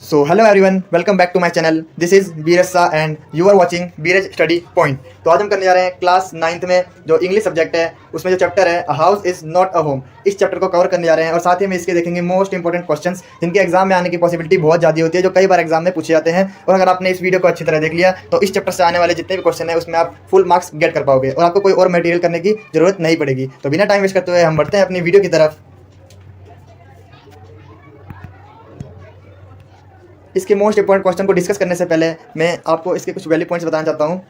So hello everyone, welcome back to my channel. This is Biraj Sah and you are watching Biraj study point. तो आज हम करने जा रहे हैं क्लास 9th में जो इंग्लिश सब्जेक्ट है उसमें जो चैप्टर है a house is not a home, इस चैप्टर को कवर करने जा रहे हैं और साथ ही में इसके देखेंगे मोस्ट इंपॉर्टेंट क्वेश्चंस जिनके एग्जाम में आने की पॉसिबिलिटी बहुत ज़्यादा होती है, जो कई बार एग्जाम में पूछे जाते हैं। और अगर आपने इस वीडियो को अच्छी तरह देख लिया तो इस चैप्टर से आने वाले जितने भी क्वेश्चन है उसमें आप फुल मार्क्स गेट कर पाओगे और आपको कोई और मटेरियल करने की जरूरत नहीं पड़ेगी। तो बिना टाइम वेस्ट करते हुए हम बढ़ते हैं अपनी वीडियो की तरफ। इसके मोस्ट इंपॉर्टेंट क्वेश्चन को डिस्कस करने से पहले मैं आपको इसके कुछ वैल्यू पॉइंट्स बताना चाहता हूँ।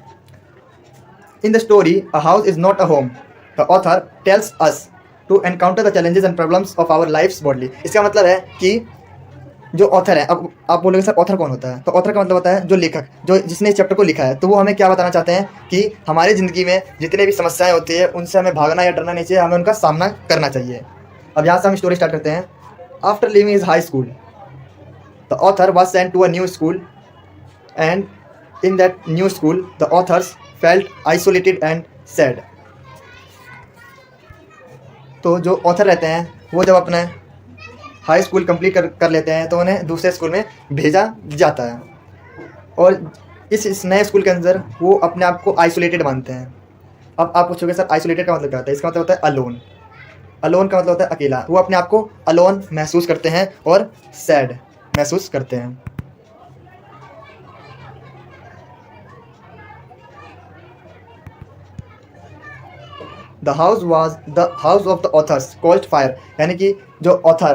In the story a house is not a home, the author tells us to encounter the challenges and problems of our lifes boldly. इसका मतलब है कि जो ऑथर है, अब आप बोलोगे सर ऑथर कौन होता है, तो ऑथर का मतलब होता है जो लेखक, जो जिसने इस चैप्टर को लिखा है। तो वो हमें क्या बताना चाहते हैं कि हमारी ज़िंदगी में जितने भी समस्याएं होती है उनसे हमें भागना या डरना नहीं चाहिए, हमें उनका सामना करना चाहिए। अब यहाँ से हम स्टोरी स्टार्ट करते हैं। After living is high school, the author was sent to a new school, and in that new school the authors felt isolated and sad. तो जो ऑथर रहते हैं वो जब अपना हाई स्कूल कंप्लीट कर लेते हैं तो उन्हें दूसरे स्कूल में भेजा जाता है और इस नए स्कूल के अंदर वो अपने आप को आइसोलेटेड मानते हैं। अब आप पूछोगे सर आइसोलेटेड का मतलब क्या होता है? इसका मतलब होता है अलोन। अलोन का मतलब होता है अकेला। वो अपने आप को अलोन महसूस करते हैं और सैड महसूस करते हैं। The house was the house of the authors called fire, यानी कि जो ऑथर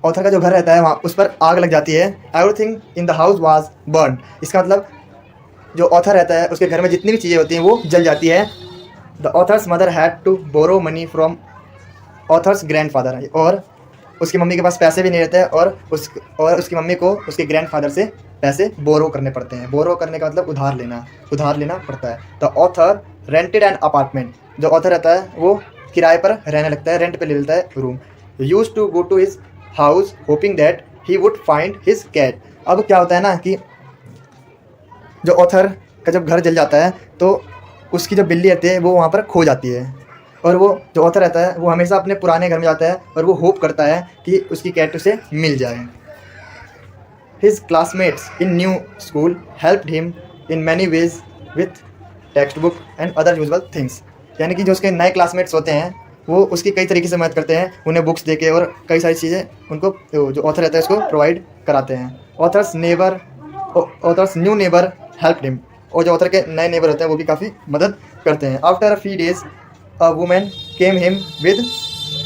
का जो घर रहता है वहाँ उस पर आग लग जाती है। Everything in the house was burn, इसका मतलब जो ऑथर रहता है उसके घर में जितनी भी चीज़ें होती हैं वो जल जाती है। The author's mother had to borrow money from author's grandfather, और उसकी मम्मी के पास पैसे भी नहीं रहते और उसकी मम्मी को उसके ग्रैंडफादर से पैसे बोरो करने पड़ते हैं। बोरो करने का मतलब उधार लेना पड़ता है। The author rented an apartment, जो ऑथर रहता है वो किराए पर रहने लगता है, रेंट पे ले लेता है room. Use to go to his house hoping that he would find his cat. अब क्या होता है ना कि जो ऑथर का जब घर जल जाता है तो उसकी जो बिल्ली रहती है वो वहाँ पर खो जाती है और वो जो ऑथर रहता है वो हमेशा अपने पुराने घर में जाता है और वो होप करता है कि उसकी कैट उसे मिल जाए। His classmates in new school helped him in many veg with text book and other usual things, यानी कि जो उसके नए क्लासमेट्स होते हैं वो उसकी कई तरीके से मदद करते हैं, उन्हें बुक्स देके और कई सारी चीज़ें उनको जो ऑथर रहता है उसको प्रोवाइड कराते हैं। Authors new neighbour helped him, और जो ऑथर के नए नेबर होते हैं वो भी काफ़ी मदद करते हैं। After a few days a woman came him with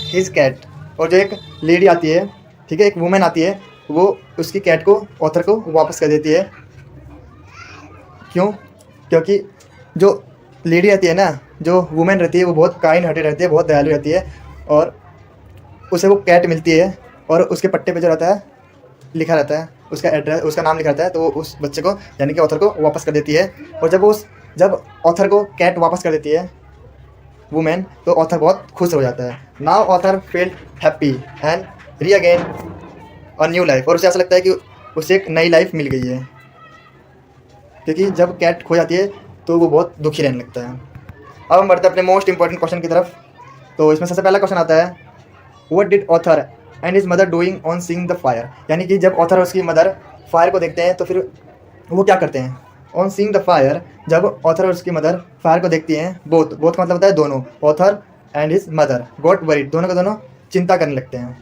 his cat, और जो एक लेडी आती है, ठीक है, एक वुमेन आती है, वो उसकी कैट को ऑथर को वापस कर देती है। क्यों? क्योंकि जो लेडी रहती है ना, जो वुमेन रहती है वो बहुत काइंड हार्टेड रहती है, बहुत दयालु रहती है और उसे वो कैट मिलती है और उसके पट्टे पे जो रहता है लिखा रहता है उसका एड्रेस, उसका नाम लिखा रहता है, तो वो उस बच्चे को यानी कि ऑथर को वापस कर देती है। और जब ऑथर को कैट वापस कर देती है वुमेन, तो ऑथर बहुत खुश हो जाता है। Now author feel happy and regain a new life, और उसे ऐसा लगता है कि उसे एक नई लाइफ मिल गई है, क्योंकि जब कैट खो जाती है तो वो बहुत दुखी रहने लगता है। अब हम बढ़ते हैं अपने मोस्ट इंपॉर्टेंट क्वेश्चन की तरफ। तो इसमें सबसे पहला क्वेश्चन आता है, what did author and his mother doing on seeing the fire, यानी कि जब ऑथर और उसकी मदर फायर को देखते हैं तो फिर वो क्या करते हैं। ऑन सीइंग द फायर, जब ऑथर और उसकी मदर फायर को देखती हैं, बोथ का मतलब होता है दोनों, author and his mother got worried, दोनों के दोनों चिंता करने लगते हैं।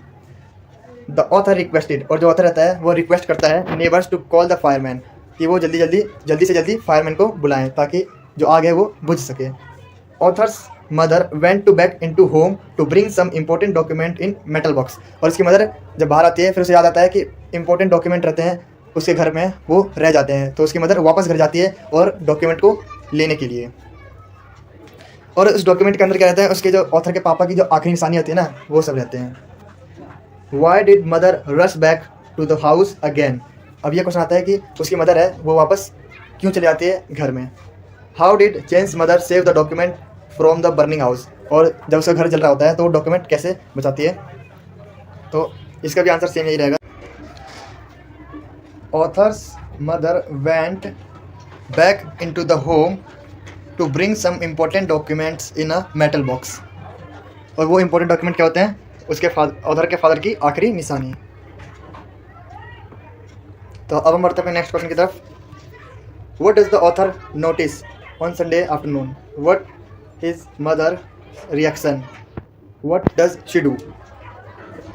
द ऑथर रिक्वेस्टेड, और जो ऑथर रहता है वो रिक्वेस्ट करता है neighbours to call the fireman, कि वो जल्दी से जल्दी फायरमैन को बुलाएं ताकि जो आग है वो बुझ सके। Author's mother went to back in to home to bring some important document in metal box, और उसकी मदर जब बाहर आती है फिर उसे याद आता है कि इंपॉर्टेंट डॉक्यूमेंट रहते हैं उसके घर में, वो रह जाते हैं, तो उसकी मदर वापस घर जाती है और डॉक्यूमेंट को लेने के लिए। और उस डॉक्यूमेंट के अंदर क्या रहता है, उसके जो ऑथर के पापा की जो आखिरी निशानी होती है ना, वो सब रहते हैं। Why did mother rush back to the house again, अब ये क्वेश्चन आता है कि उसकी मदर है वो वापस क्यों चली जाती है घर में। How did Jane's mother save the document from the burning house, और जब उसका घर जल रहा होता है तो वो डॉक्यूमेंट कैसे बचाती है। तो इसका भी आंसर सेम यही रहेगा। Author's mother went back into the home to bring some important documents in a metal box, और वो इम्पोर्टेंट डॉक्यूमेंट क्या होते हैं, उसके ऑथर के फादर की आखिरी निशानी। तो अब हम बढ़ते हैं नेक्स्ट क्वेश्चन की तरफ। What does the author notice on Sunday afternoon? What his mother reaction? What does she do?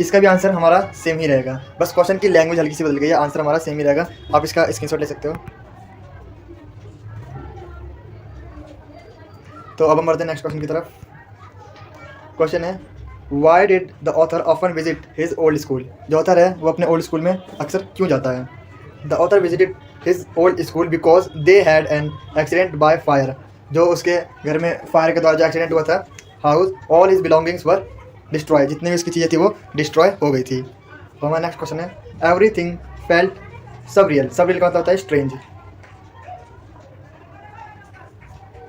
इसका भी आंसर हमारा सेम ही रहेगा, बस क्वेश्चन की लैंग्वेज हल्की सी बदल गई है, आंसर हमारा सेम ही रहेगा। आप इसका स्क्रीनशॉट ले सकते हो। तो अब हम बढ़ते हैं नेक्स्ट क्वेश्चन की तरफ। क्वेश्चन है why did the author often visit his old school? जो ऑथर है वो अपने ओल्ड स्कूल में अक्सर क्यों जाता है? The author visited his old school because they had an accident by fire. जो उसके घर में फायर के द्वारा जो एक्सीडेंट हुआ था, हाउस ऑल हिज बिलोंगिंग्स वर डिस्ट्रॉय। जितनी भी उसकी चीज़ें थी वो डिस्ट्रॉय हो गई थी। तो हमारा नेक्स्ट क्वेश्चन है एवरीथिंग फेल्ट सबरियल। सबरियल का मतलब होता है स्ट्रेंज,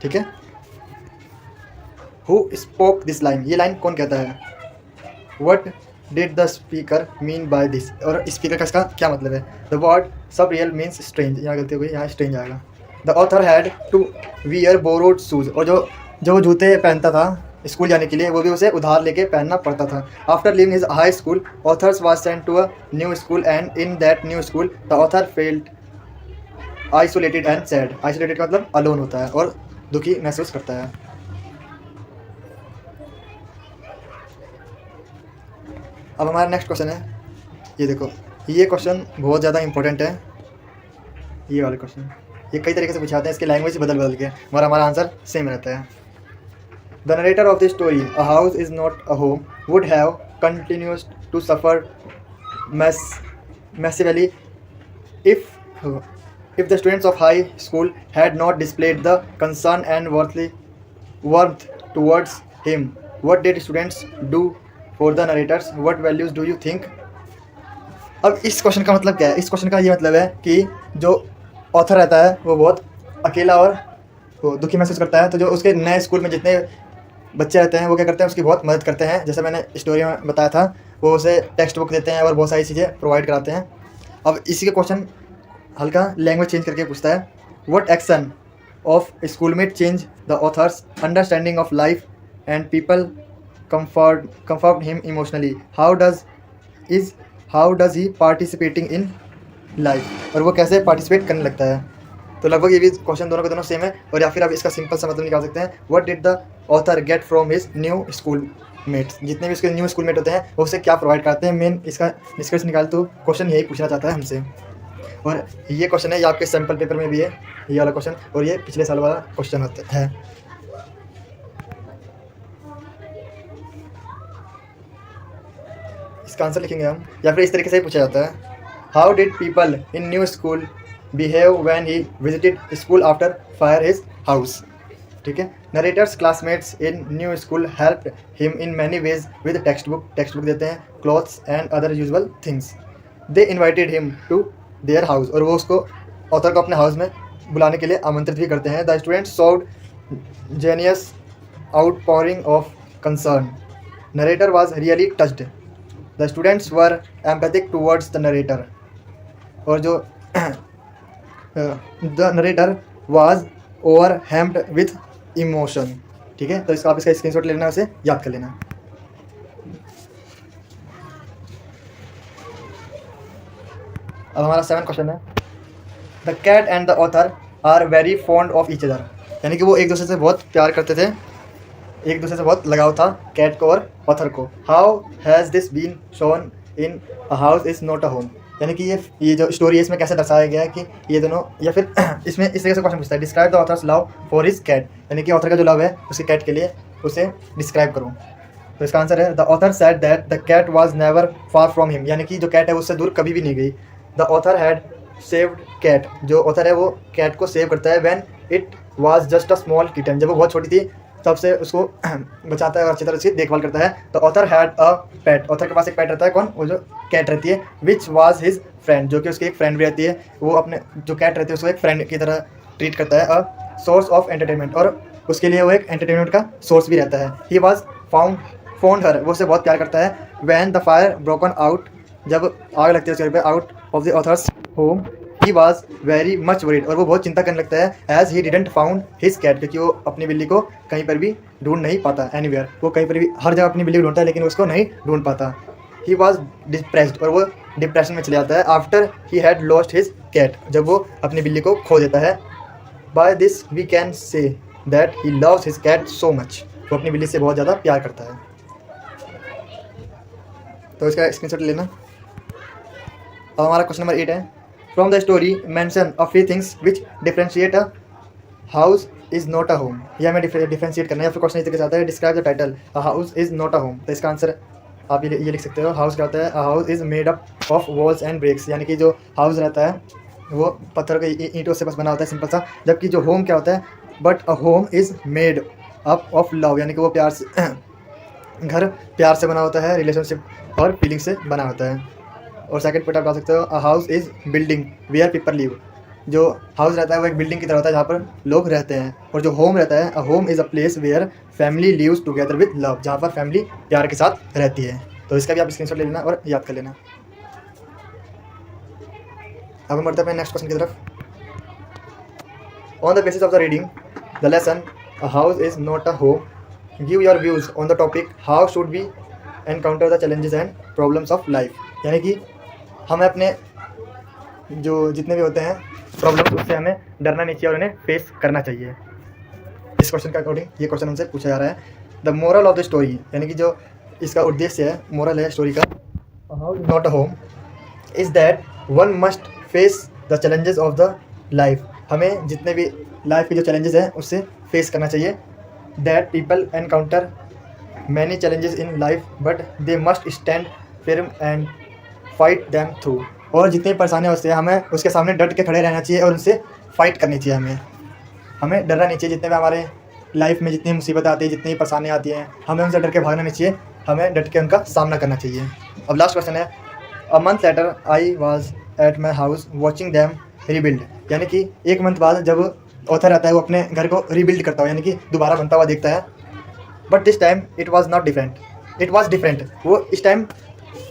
ठीक है। Who spoke this line? ये लाइन कौन कहता है? What did the speaker mean by this? और स्पीकर का इसका क्या मतलब है? The word surreal means strange, यहाँ गलती हो गई, यहाँ स्ट्रेंज आएगा। The author had to wear borrowed shoes. और जो वो जूते पहनता था स्कूल जाने के लिए, वो भी उसे उधार लेके पहनना पड़ता था। After leaving his high school authors was sent to a new school and in that new school the author felt isolated and sad. Isolated का मतलब अलोन होता है और दुखी महसूस करता है। अब हमारा नेक्स्ट क्वेश्चन है, ये देखो, ये क्वेश्चन बहुत ज़्यादा इंपॉर्टेंट है। ये वाला क्वेश्चन ये कई तरीके से पूछाते हैं, इसके लैंग्वेज बदल के, मगर हमारा आंसर सेम रहता है। The narrator of the story a house is not a home would have continued to suffer massively if the students of high school had not displayed the concern and warmth towards him. What did students do for the narrators? What values do you think? अब इस question का मतलब क्या है? इस question का ये मतलब है कि जो ऑथर रहता है वो बहुत अकेला और वो दुखी महसूस करता है, तो जो उसके नए स्कूल में जितने बच्चे रहते हैं वो क्या करते हैं, उसकी बहुत मदद करते हैं। जैसे मैंने स्टोरी में बताया था, वो उसे टेक्स्ट बुक देते हैं और बहुत सारी चीज़ें प्रोवाइड कराते हैं। अब इसी के क्वेश्चन हल्का लैंग्वेज चेंज करके पूछता है, what action of schoolmate change the author's understanding of life and people comfort him emotionally? how does he participating in life? और वो कैसे पार्टिसिपेट करने लगता है? तो लगभग ये भी क्वेश्चन दोनों के दोनों सेम है। और या फिर आप इसका सिंपल सा मतलब निकाल सकते हैं, what did the author get from his new school mates? जितने भी उसके न्यू स्कूल मेट होते हैं वो उसे क्या प्रोवाइड करते हैं। मेन इसका निष्कर्ष निकाल तो क्वेश्चन यही पूछना चाहता है हमसे। और ये क्वेश्चन है, ये आपके सैम्पल पेपर में भी है ये वाला क्वेश्चन, और ये पिछले साल वाला क्वेश्चन है। इसका आंसर लिखेंगे हम, या फिर इस तरीके से ही पूछा जाता है, how did people in new school behave when he visited school after fire his house? ठीक है। Narrator's classmates in new school help him in many ways with text book देते हैं, clothes and other usual things. They invited him to their house, और वो उसको author को अपने house में बुलाने के लिए आमंत्रित भी करते हैं। The students solved genius outpouring of concern. Narrator was really touched. The students were empathic towards the narrator, और जो the narrator was overwhelmed with emotion. ठीक है, तो इसका आप इसका स्क्रीनशॉट ले लेना, उसे याद कर लेना। अब हमारा 7 क्वेश्चन है, the cat and the author are very fond of each other. यानी कि वो एक दूसरे से बहुत प्यार करते थे, एक दूसरे से बहुत लगाव था कैट को और ऑथर को। How has this been shown in a house is not a home? यानी कि ये जो स्टोरी है इसमें कैसे दर्शाया गया है कि ये दोनों, या फिर इसमें इस तरीके से क्वेश्चन पूछता है, describe the author's love for his cat. यानी कि ऑथर का जो लव है उसकी कैट के लिए, उसे डिस्क्राइब करो। तो इसका आंसर है, the author said that the cat was never far from him. यानी कि जो कैट है उससे दूर कभी भी नहीं गई। The author had saved cat. जो ऑथर है वो कैट को सेव करता है when it was just a small kitten. जब वो बहुत छोटी थी तब से उसको बचाता है और अच्छी तरह उसकी देखभाल करता है। तो author had a pet. Author के पास एक पेट रहता है, कौन? वो जो कैट रहती है, विच वाज हिज फ्रेंड, जो कि उसकी एक फ्रेंड भी रहती है। वो अपने जो कैट रहती है उसको एक फ्रेंड की तरह ट्रीट करता है। अ सोर्स ऑफ एंटरटेनमेंट, और उसके लिए वो एक एंटरटेनमेंट का सोर्स भी रहता है। ही वाज फाउंड हर, वो उसे बहुत प्यार करता है। When the fire broken out, जब आग लगती है उसके घर पे, out of the author's home, he was very much worried, और वो बहुत चिंता करने लगता है। As he didn't found his cat, क्योंकि वो अपनी बिल्ली को कहीं पर भी ढूंढ नहीं पाता। एनीवेयर, वो कहीं पर भी, हर जगह अपनी बिल्ली को ढूंढता है लेकिन उसको नहीं ढूंढ पाता। ही वॉज डिप्रेस्ड, और वो डिप्रेशन में चले जाता है after he had lost his cat, जब वो अपनी बिल्ली को खो देता है। By this we can say that he loves his cat so much, वो अपनी बिल्ली से बहुत ज़्यादा प्यार करता है। तो इसका स्क्रीनशॉट लेना। अब हमारा क्वेश्चन नंबर 8 है, from the story mention a few things which differentiate a house is not a home. ये हमें डिफरेंशिएट करना है। या फिर क्वेश्चन इस तरीके से आता है, describe the title a house is not a home. तो इसका आंसर आप ये लिख सकते हो, हाउस क्या होता है, a house is made up of walls and bricks, यानी कि जो हाउस रहता है वो पत्थर के ईंटों से बस बना होता है, सिंपल सा। जबकि जो होम क्या होता है, but a home is made up of love, यानी कि वो प्यार से घर प्यार से बना होता है, रिलेशनशिप और फीलिंग से बना होता है। और सेकंड पॉइंट आप डाल सकते हो, a house is building where people live. जो हाउस रहता है वो एक बिल्डिंग की तरह होता है जहाँ पर लोग रहते हैं। और जो होम रहता है, a home is a place where family lives together with love, जहाँ पर फैमिली प्यार के साथ रहती है। तो इसका भी आप स्क्रीनशॉट ले लेना और याद कर लेना। अब हम बढ़ते हैं नेक्स्ट क्वेश्चन की तरफ। On the basis of the reading the lesson a house is not a home, give your views on the topic how should we encounter the challenges and problems of life. यानी कि हमें अपने जो जितने भी होते हैं प्रॉब्लम्स, उससे हमें डरना नहीं चाहिए और उन्हें फेस करना चाहिए। इस क्वेश्चन के अकॉर्डिंग ये क्वेश्चन हमसे पूछा जा रहा है। The moral of the story, यानी कि जो इसका उद्देश्य है, मोरल है स्टोरी का, how is not a home is that one must face the challenges of the life. हमें जितने भी लाइफ के जो चैलेंजेस हैं उससे फेस करना चाहिए। That people encounter many challenges in life but they must stand firm and fight them through. और जितनी परेशानियाँ होती हैं हमें उसके सामने डट के खड़े रहना चाहिए और उनसे फाइट करनी चाहिए। हमें डरना नहीं चाहिए। जितने भी हमारे लाइफ में जितनी मुसीबतें आती हैं, जितनी परेशानियाँ आती हैं, हमें उनसे डर के भागना नहीं चाहिए, हमें डट के उनका सामना करना चाहिए। अब लास्ट क्वेश्चन है, a month later I was at my house watching them rebuild. यानी कि एक मंथ बाद जब ऑथर आता है वो अपने घर को रीबिल्ड करता हो, यानी कि दोबारा बनता हुआ देखता है। But this time it was not different, it was different. वो इस टाइम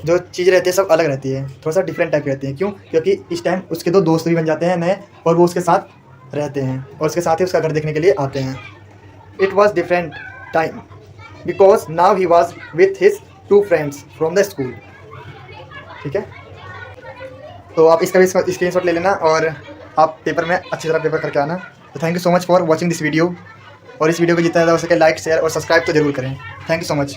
जो चीज़ें रहती है सब अलग रहती है, थोड़ा सा डिफरेंट टाइप की रहती है। क्यों? क्योंकि इस टाइम उसके 2 दोस्त भी बन जाते हैं नए, और वो उसके साथ रहते हैं और उसके साथ ही उसका घर देखने के लिए आते हैं। It was different time because now he was with his 2 friends from the school. ठीक है, तो आप इसका भी स्क्रीनशॉट ले लेना और आप पेपर में अच्छी तरह पेपर करके आना। तो thank you so much for watching this video. और इस वीडियो को जितना ज़्यादा हो सके लाइक, शेयर और सब्सक्राइब तो जरूर करें। Thank you so much.